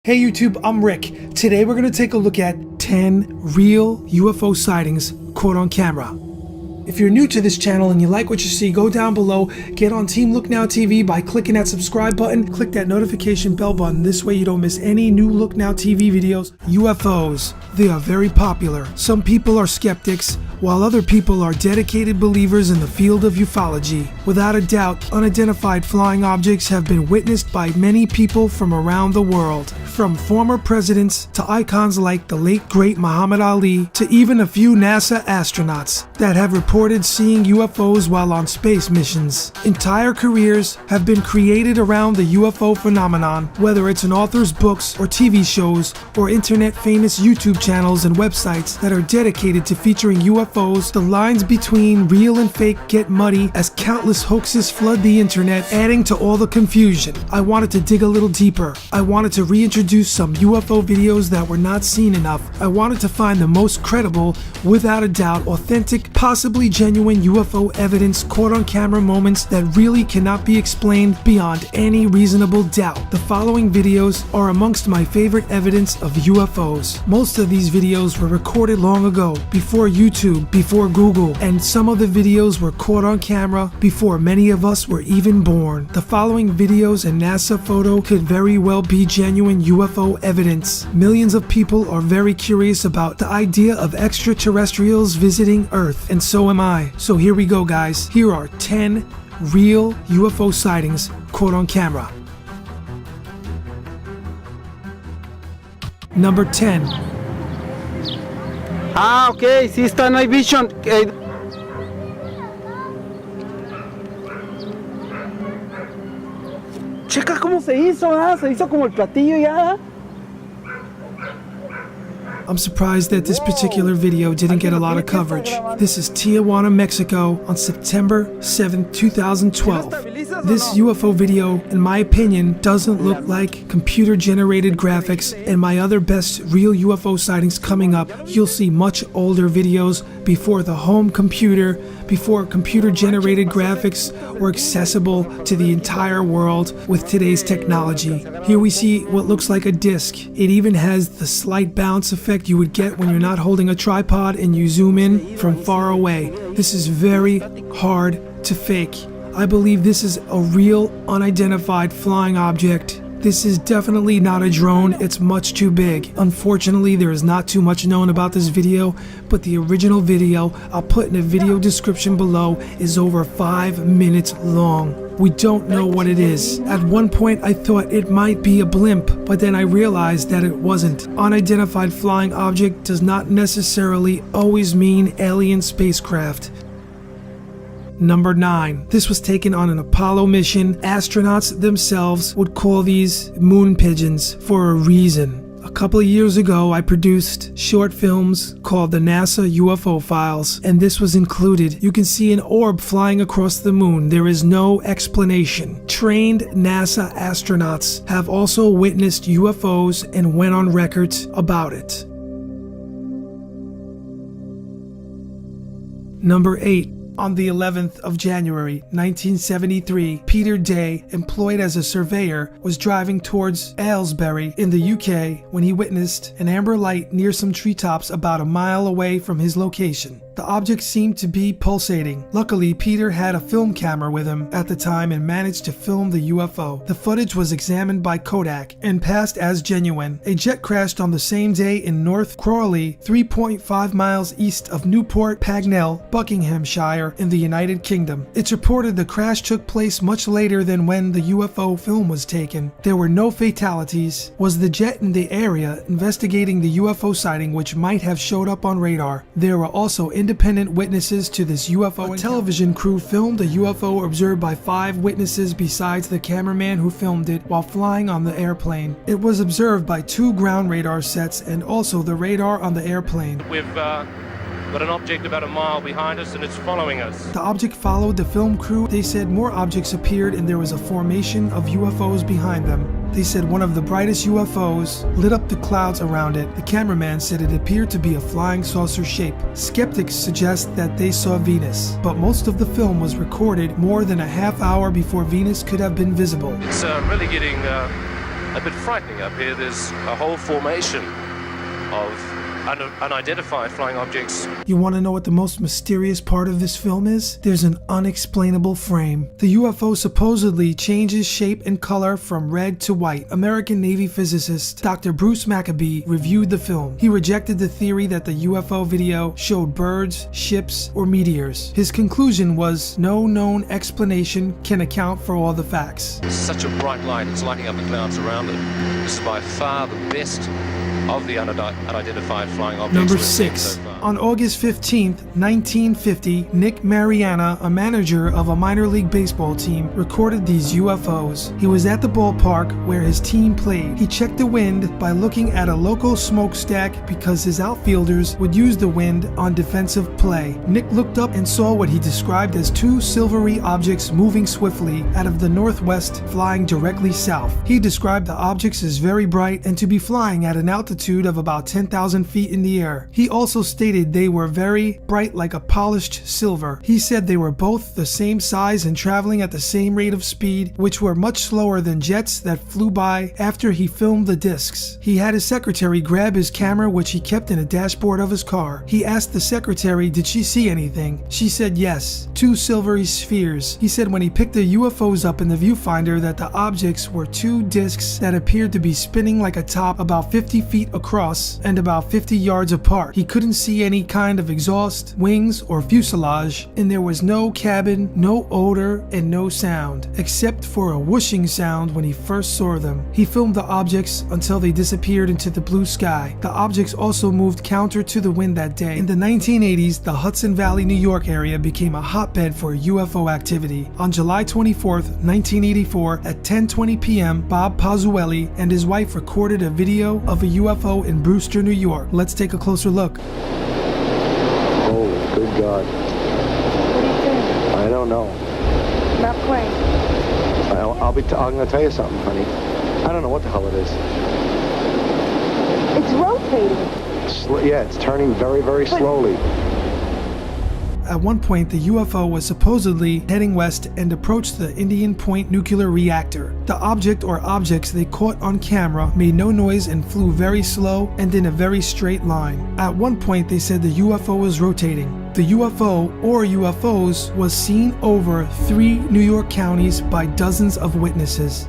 Hey YouTube, I'm Rick. Today we're going to take a look at 10 real UFO sightings caught on camera. If you're new to this channel and you like what you see, go down below, get on Team Look Now TV by clicking that subscribe button, click that notification bell button. This way you don't miss any new Look Now TV videos. UFOs, they are very popular. Some people are skeptics, while other people are dedicated believers in the field of ufology. Without a doubt, unidentified flying objects have been witnessed by many people from around the world. From former presidents to icons like the late great Muhammad Ali to even a few NASA astronauts that have reported seeing UFOs while on space missions. Entire careers have been created around the UFO phenomenon, whether it's an author's books or TV shows or internet famous YouTube channels and websites that are dedicated to featuring UFOs. The lines between real and fake get muddy as countless hoaxes flood the internet, adding to all the confusion. I wanted to dig a little deeper. I wanted to reintroduce some UFO videos that were not seen enough. I wanted to find the most credible, without a doubt, authentic, possibly genuine UFO evidence caught on camera, moments that really cannot be explained beyond any reasonable doubt. The following videos are amongst my favorite evidence of UFOs. Most of these videos were recorded long ago, before YouTube, before Google, and some of the videos were caught on camera before many of us were even born. The following videos and NASA photo could very well be genuine UFO evidence. Millions of people are very curious about the idea of extraterrestrials visiting Earth, and so am I. So here we go, guys. Here are 10 real UFO sightings caught on camera. Number 10. Ok, sí está Night Vision. Checa cómo se hizo, ¿ah? Se hizo como el platillo ya. I'm surprised that this particular video didn't get a lot of coverage. This is Tijuana, Mexico on September 7, 2012. This UFO video, in my opinion, doesn't look like computer-generated graphics, and my other best real UFO sightings coming up, you'll see much older videos before the home computer, before computer-generated graphics were accessible to the entire world with today's technology. Here we see what looks like a disc. It even has the slight bounce effect you would get when you're not holding a tripod and you zoom in from far away. This is very hard to fake. I believe this is a real unidentified flying object. This is definitely not a drone, it's much too big. Unfortunately, there is not too much known about this video, but the original video, I'll put in a video description below, is over 5 minutes long. We don't know what it is. At one point I thought it might be a blimp, but then I realized that it wasn't. Unidentified flying object does not necessarily always mean alien spacecraft. Number 9. This was taken on an Apollo mission. Astronauts themselves would call these moon pigeons for a reason. A couple of years ago, I produced short films called the NASA UFO Files, and this was included. You can see an orb flying across the moon. There is no explanation. Trained NASA astronauts have also witnessed UFOs and went on record about it. Number 8. On the 11th of January, 1973, Peter Day, employed as a surveyor, was driving towards Aylesbury in the UK when he witnessed an amber light near some treetops about a mile away from his location. The object seemed to be pulsating. Luckily, Peter had a film camera with him at the time and managed to film the UFO. The footage was examined by Kodak and passed as genuine. A jet crashed on the same day in North Crawley, 3.5 miles east of Newport Pagnell, Buckinghamshire, in the United Kingdom. It's reported the crash took place much later than when the UFO film was taken. There were no fatalities. Was the jet in the area investigating the UFO sighting which might have showed up on radar? There were also independent witnesses to this UFO. A television crew filmed a UFO observed by 5 witnesses besides the cameraman who filmed it while flying on the airplane. It was observed by 2 ground radar sets and also the radar on the airplane. We've got an object about a mile behind us and it's following us. The object followed the film crew. They said more objects appeared and there was a formation of UFOs behind them. They said one of the brightest UFOs lit up the clouds around it. The cameraman said it appeared to be a flying saucer shape. Skeptics suggest that they saw Venus, but most of the film was recorded more than a half hour before Venus could have been visible. It's really getting a bit frightening up here. There's a whole formation of unidentified flying objects. You want to know what the most mysterious part of this film is? There's an unexplainable frame. The UFO supposedly changes shape and color from red to white. American Navy physicist Dr. Bruce Maccabee reviewed the film. He rejected the theory that the UFO video showed birds, ships, or meteors. His conclusion was no known explanation can account for all the facts. Such a bright light, it's lighting up the clouds around it. This is by far the best of the unidentified flying objects. Number we've seen 6. so far. On August 15th, 1950, Nick Mariana, a manager of a minor league baseball team, recorded these UFOs. He was at the ballpark where his team played. He checked the wind by looking at a local smokestack because his outfielders would use the wind on defensive play. Nick looked up and saw what he described as two silvery objects moving swiftly out of the northwest, flying directly south. He described the objects as very bright and to be flying at an altitude of about 10,000 feet in the air. He also stated they were very bright like a polished silver. He said they were both the same size and traveling at the same rate of speed, which were much slower than jets that flew by after he filmed the discs. He had his secretary grab his camera, which he kept in a dashboard of his car. He asked the secretary, did she see anything? She said yes, two silvery spheres. He said when he picked the UFOs up in the viewfinder that the objects were two discs that appeared to be spinning like a top about 50 feet across and about 50 yards apart. He couldn't see any kind of exhaust, wings, or fuselage, and there was no cabin, no odor, and no sound, except for a whooshing sound when he first saw them. He filmed the objects until they disappeared into the blue sky. The objects also moved counter to the wind that day. In the 1980s, the Hudson Valley, New York area became a hotbed for UFO activity. On July 24th, 1984, at 10:20 p.m., Bob Pozzueli and his wife recorded a video of a UFO in Brewster, New York. Let's take a closer look. Oh, good God. What do you think? I don't know. Not quite. I'm going to tell you something, honey. I don't know what the hell it is. It's rotating. Yeah, it's turning very, very slowly. At one point, the UFO was supposedly heading west and approached the Indian Point nuclear reactor. The object or objects they caught on camera made no noise and flew very slow and in a very straight line. At one point, they said the UFO was rotating. The UFO or UFOs was seen over 3 New York counties by dozens of witnesses.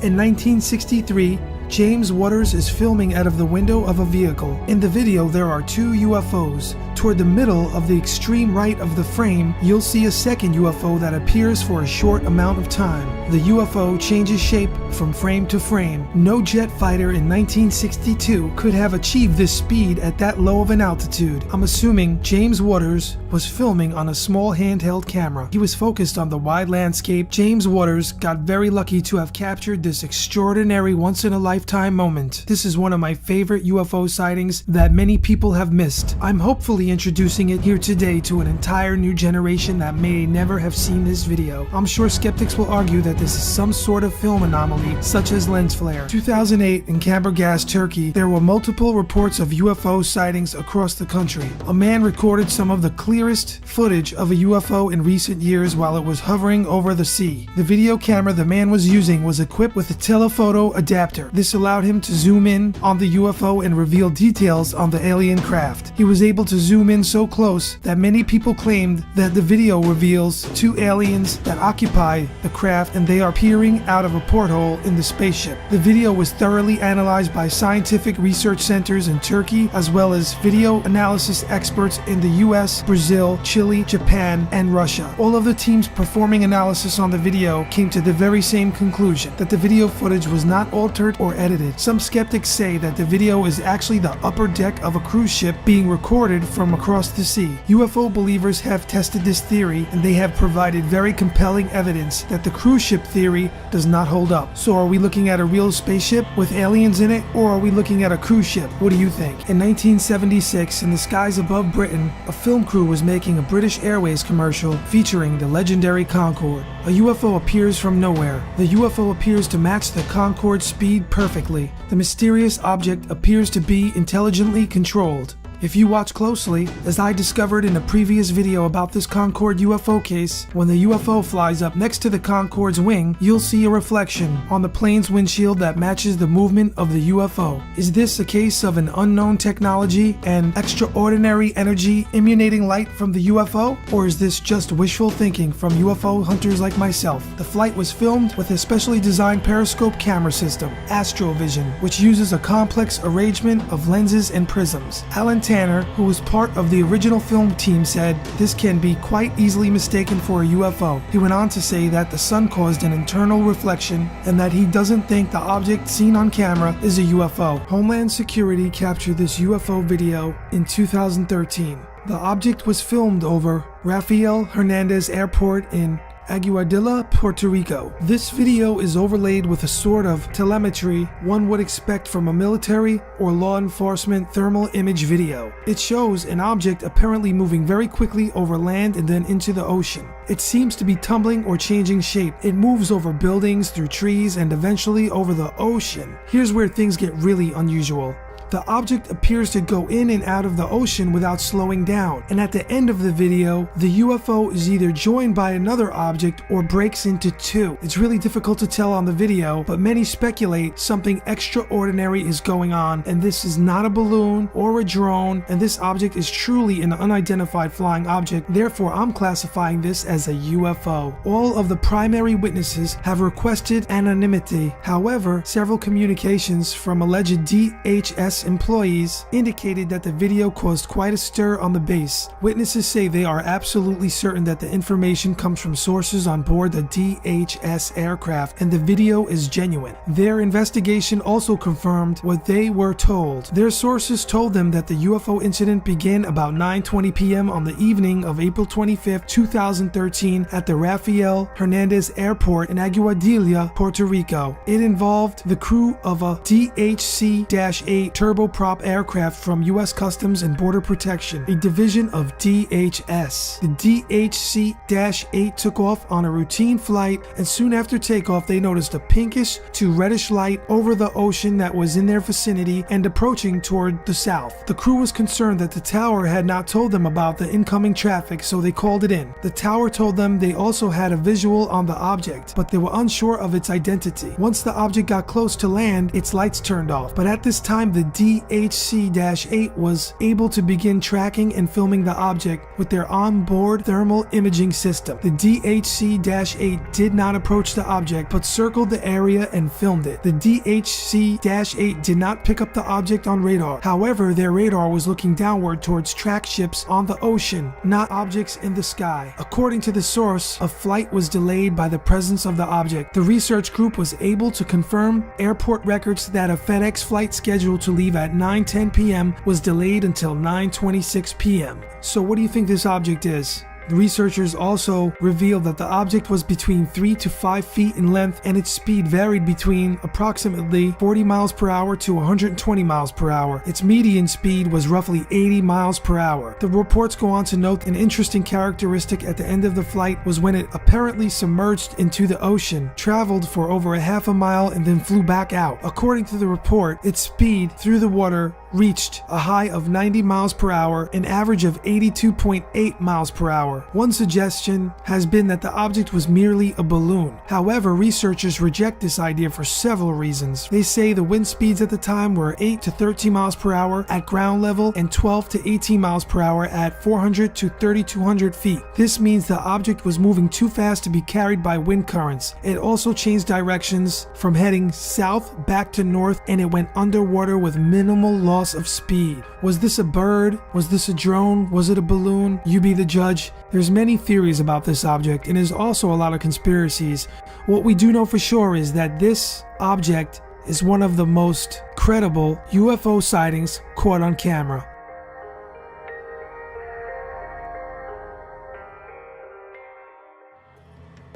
In 1963, James Waters is filming out of the window of a vehicle. In the video, there are 2 UFOs. Toward the middle of the extreme right of the frame, you'll see a second UFO that appears for a short amount of time. The UFO changes shape from frame to frame. No jet fighter in 1962 could have achieved this speed at that low of an altitude. I'm assuming James Waters was filming on a small handheld camera. He was focused on the wide landscape. James Waters got very lucky to have captured this extraordinary once-in-a-lifetime moment. This is one of my favorite UFO sightings that many people have missed. I'm hopefully introducing it here today to an entire new generation that may never have seen this video. I'm sure skeptics will argue that this is some sort of film anomaly, such as lens flare. 2008 in Kamburgaz, Turkey, there were multiple reports of UFO sightings across the country. A man recorded some of the clearest footage of a UFO in recent years while it was hovering over the sea. The video camera the man was using was equipped with a telephoto adapter. This allowed him to zoom in on the UFO and reveal details on the alien craft. He was able to zoom in so close that many people claimed that the video reveals 2 aliens that occupy the craft and they are peering out of a porthole in the spaceship. The video was thoroughly analyzed by scientific research centers in Turkey as well as video analysis experts in the US, Brazil, Chile, Japan, and Russia. All of the teams performing analysis on the video came to the very same conclusion, that the video footage was not altered or edited. Some skeptics say that the video is actually the upper deck of a cruise ship being recorded from across the sea. UFO believers have tested this theory and they have provided very compelling evidence that the cruise ship theory does not hold up. So are we looking at a real spaceship with aliens in it, or are we looking at a cruise ship? What do you think? In 1976, in the skies above Britain, a film crew was making a British Airways commercial featuring the legendary Concorde. A UFO appears from nowhere. The UFO appears to match the Concorde's speed perfectly. The mysterious object appears to be intelligently controlled. If you watch closely, as I discovered in a previous video about this Concorde UFO case, when the UFO flies up next to the Concorde's wing, you'll see a reflection on the plane's windshield that matches the movement of the UFO. Is this a case of an unknown technology and extraordinary energy emanating light from the UFO? Or is this just wishful thinking from UFO hunters like myself? The flight was filmed with a specially designed periscope camera system, Astrovision, which uses a complex arrangement of lenses and prisms. Alan Tanner, who was part of the original film team, said this can be quite easily mistaken for a UFO. He went on to say that the sun caused an internal reflection and that he doesn't think the object seen on camera is a UFO. Homeland Security captured this UFO video in 2013. The object was filmed over Rafael Hernandez Airport in Aguadilla, Puerto Rico. This video is overlaid with a sort of telemetry one would expect from a military or law enforcement thermal image video. It shows an object apparently moving very quickly over land and then into the ocean. It seems to be tumbling or changing shape. It moves over buildings, through trees, and eventually over the ocean. Here's where things get really unusual. The object appears to go in and out of the ocean without slowing down, and at the end of the video, the UFO is either joined by another object or breaks into two. It's really difficult to tell on the video, but many speculate something extraordinary is going on, and this is not a balloon or a drone, and this object is truly an unidentified flying object. Therefore, I'm classifying this as a UFO. All of the primary witnesses have requested anonymity. However, several communications from alleged DHS employees indicated that the video caused quite a stir on the base. Witnesses say they are absolutely certain that the information comes from sources on board the DHS aircraft and the video is genuine. Their investigation also confirmed what they were told. Their sources told them that the UFO incident began about 9:20 p.m. on the evening of April 25, 2013 at the Rafael Hernandez Airport in Aguadilla, Puerto Rico. It involved the crew of a DHC-8 turboprop aircraft from U.S. Customs and Border Protection, a division of DHS. The DHC-8 took off on a routine flight, and soon after takeoff they noticed a pinkish to reddish light over the ocean that was in their vicinity and approaching toward the south. The crew was concerned that the tower had not told them about the incoming traffic, so they called it in. The tower told them they also had a visual on the object, but they were unsure of its identity. Once the object got close to land, its lights turned off, but at this time the DHC-8 was able to begin tracking and filming the object with their onboard thermal imaging system. The DHC-8 did not approach the object but circled the area and filmed it. The DHC-8 did not pick up the object on radar. However, their radar was looking downward towards track ships on the ocean, not objects in the sky. According to the source, a flight was delayed by the presence of the object. The research group was able to confirm airport records that a FedEx flight scheduled to leave at 9:10 p.m. was delayed until 9:26 p.m. So what do you think this object is? The researchers also revealed that the object was between 3 to 5 feet in length and its speed varied between approximately 40 miles per hour to 120 miles per hour. Its median speed was roughly 80 miles per hour. The reports go on to note an interesting characteristic at the end of the flight was when it apparently submerged into the ocean, traveled for over a half a mile and then flew back out. According to the report, its speed through the water reached a high of 90 miles per hour, an average of 82.8 miles per hour. One suggestion has been that the object was merely a balloon. However, researchers reject this idea for several reasons. They say the wind speeds at the time were 8 to 13 miles per hour at ground level and 12 to 18 miles per hour at 400 to 3,200 feet. This means the object was moving too fast to be carried by wind currents. It also changed directions from heading south back to north, and it went underwater with minimal loss of speed. Was this a bird? Was this a drone? Was it a balloon? You be the judge. There's many theories about this object, and there's also a lot of conspiracies. What we do know for sure is that this object is one of the most credible UFO sightings caught on camera.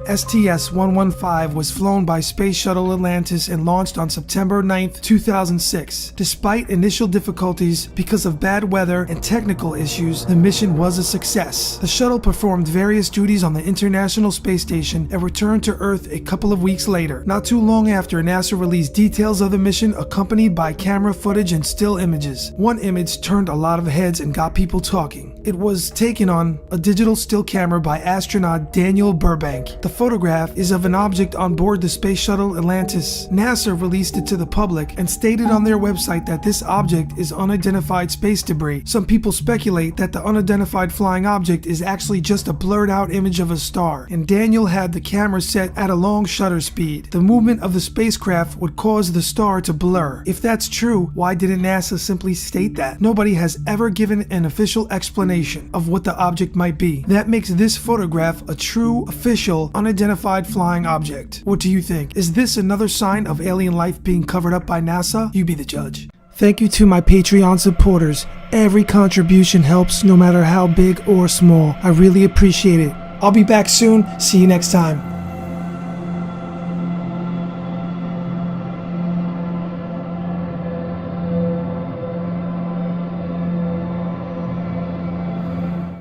STS-115 was flown by Space Shuttle Atlantis and launched on September 9, 2006. Despite initial difficulties because of bad weather and technical issues, the mission was a success. The shuttle performed various duties on the International Space Station and returned to Earth a couple of weeks later. Not too long after, NASA released details of the mission accompanied by camera footage and still images. One image turned a lot of heads and got people talking. It was taken on a digital still camera by astronaut Daniel Burbank. The photograph is of an object on board the Space Shuttle Atlantis. NASA released it to the public and stated on their website that this object is unidentified space debris. Some people speculate that the unidentified flying object is actually just a blurred out image of a star, and Daniel had the camera set at a long shutter speed. The movement of the spacecraft would cause the star to blur. If that's true, why didn't NASA simply state that? Nobody has ever given an official explanation of what the object might be. That makes this photograph a true, official, unidentified flying object. What do you think? Is this another sign of alien life being covered up by NASA? You be the judge. Thank you to my Patreon supporters. Every contribution helps, no matter how big or small. I really appreciate it. I'll be back soon. See you next time.